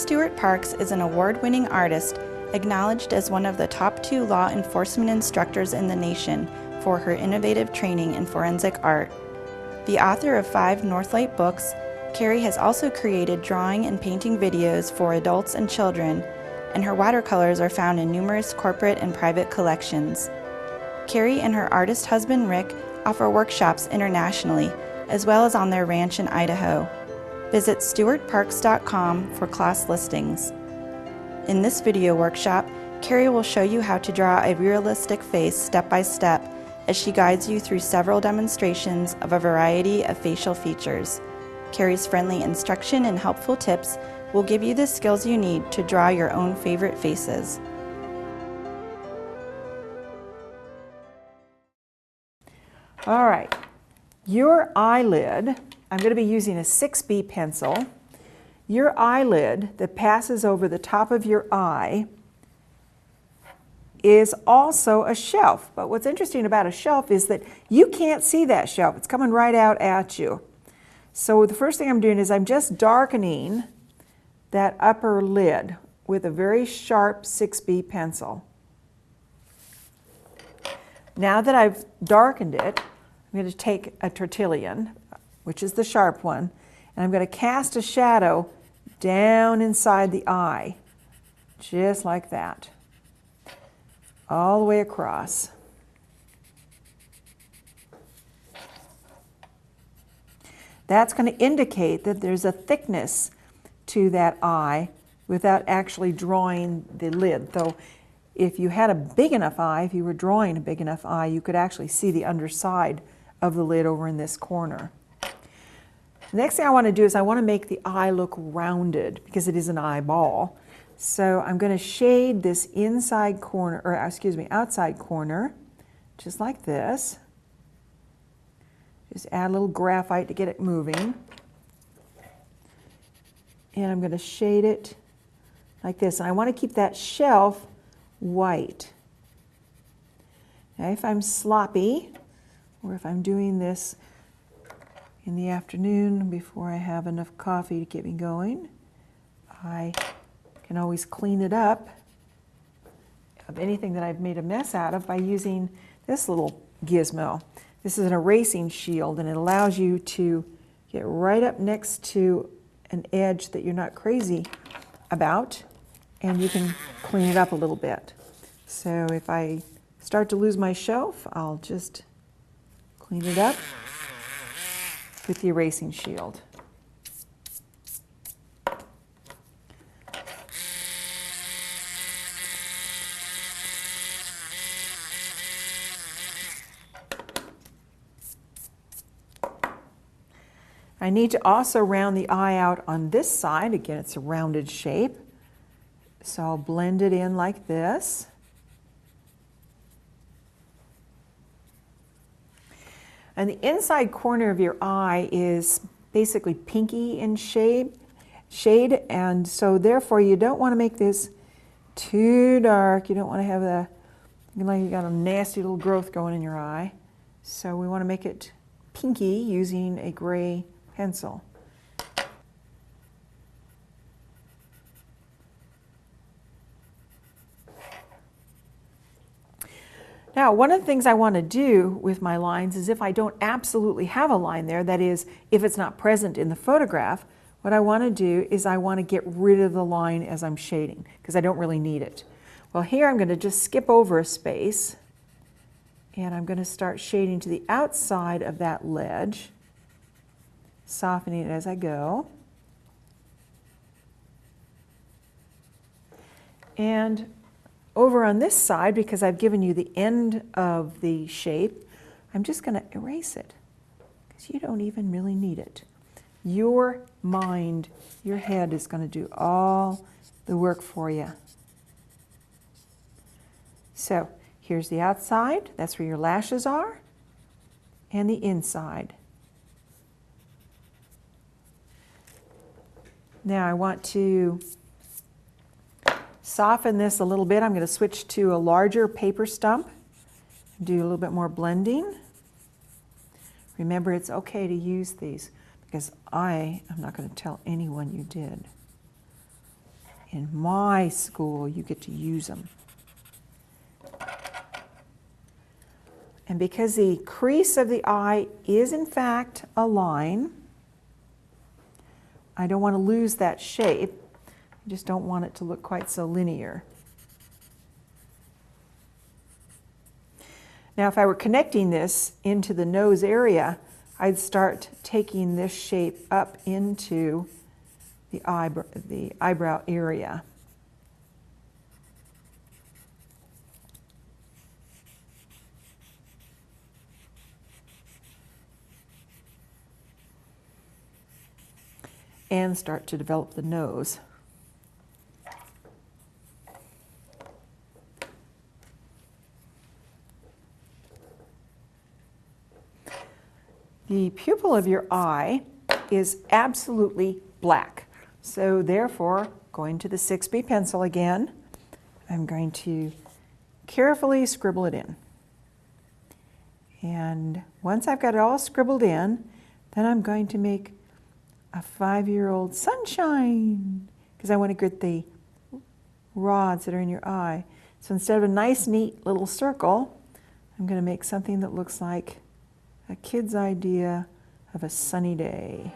Stewart Parks is an award-winning artist, acknowledged as one of the top 2 law enforcement instructors in the nation for her innovative training in forensic art. The author of 5 Northlight books, Carrie has also created drawing and painting videos for adults and children, and her watercolors are found in numerous corporate and private collections. Carrie and her artist husband Rick offer workshops internationally, as well as on their ranch in Idaho. Visit stewartparks.com for class listings. In this video workshop, Carrie will show you how to draw a realistic face step by step as she guides you through several demonstrations of a variety of facial features. Carrie's friendly instruction and helpful tips will give you the skills you need to draw your own favorite faces. All right, your eyelid, I'm going to be using a 6B pencil. Your eyelid that passes over the top of your eye is also a shelf. But what's interesting about a shelf is that you can't see that shelf. It's coming right out at you. So the first thing I'm doing is I'm just darkening that upper lid with a very sharp 6B pencil. Now that I've darkened it, I'm going to take a Tertullian, which is the sharp one, and I'm going to cast a shadow down inside the eye, just like that, all the way across. That's going to indicate that there's a thickness to that eye without actually drawing the lid. Though if you had a big enough eye, if you were drawing a big enough eye, you could actually see the underside of the lid over in this corner. The next thing I want to do is I want to make the eye look rounded because it is an eyeball. So I'm going to shade this inside corner, or excuse me, outside corner, just like this. Just add a little graphite to get it moving. And I'm going to shade it like this. And I want to keep that shelf white. Now if I'm sloppy, or if I'm doing this in the afternoon before I have enough coffee to get me going, I can always clean it up of anything that I've made a mess out of by using this little gizmo. This is an erasing shield, and it allows you to get right up next to an edge that you're not crazy about, and you can clean it up a little bit. So if I start to lose my shelf, I'll just clean it up with the erasing shield. I need to also round the eye out on this side. Again, it's a rounded shape. So I'll blend it in like this. And the inside corner of your eye is basically pinky in shade, and so therefore you don't want to make this too dark. You don't want to have like you got a nasty little growth going in your eye. So we want to make it pinky using a gray pencil. Now, one of the things I want to do with my lines is if I don't absolutely have a line there, that is, if it's not present in the photograph, what I want to do is I want to get rid of the line as I'm shading, because I don't really need it. Well, here I'm going to just skip over a space, and I'm going to start shading to the outside of that ledge, softening it as I go. And over on this side, because I've given you the end of the shape, I'm just going to erase it, because you don't even really need it. Your mind, your head is going to do all the work for you. So here's the outside, that's where your lashes are, and the inside. Now I want to soften this a little bit. I'm going to switch to a larger paper stump, do a little bit more blending. Remember, it's okay to use these because I am not going to tell anyone you did. In my school, you get to use them. And because the crease of the eye is in fact a line, I don't want to lose that shape. I just don't want it to look quite so linear. Now, if I were connecting this into the nose area, I'd start taking this shape up into the eyebrow area. And start to develop the nose. The pupil of your eye is absolutely black. So therefore, going to the 6B pencil again, I'm going to carefully scribble it in. And once I've got it all scribbled in, then I'm going to make a 5-year-old sunshine, because I want to get the rods that are in your eye. So instead of a nice, neat little circle, I'm going to make something that looks like a kid's idea of a sunny day.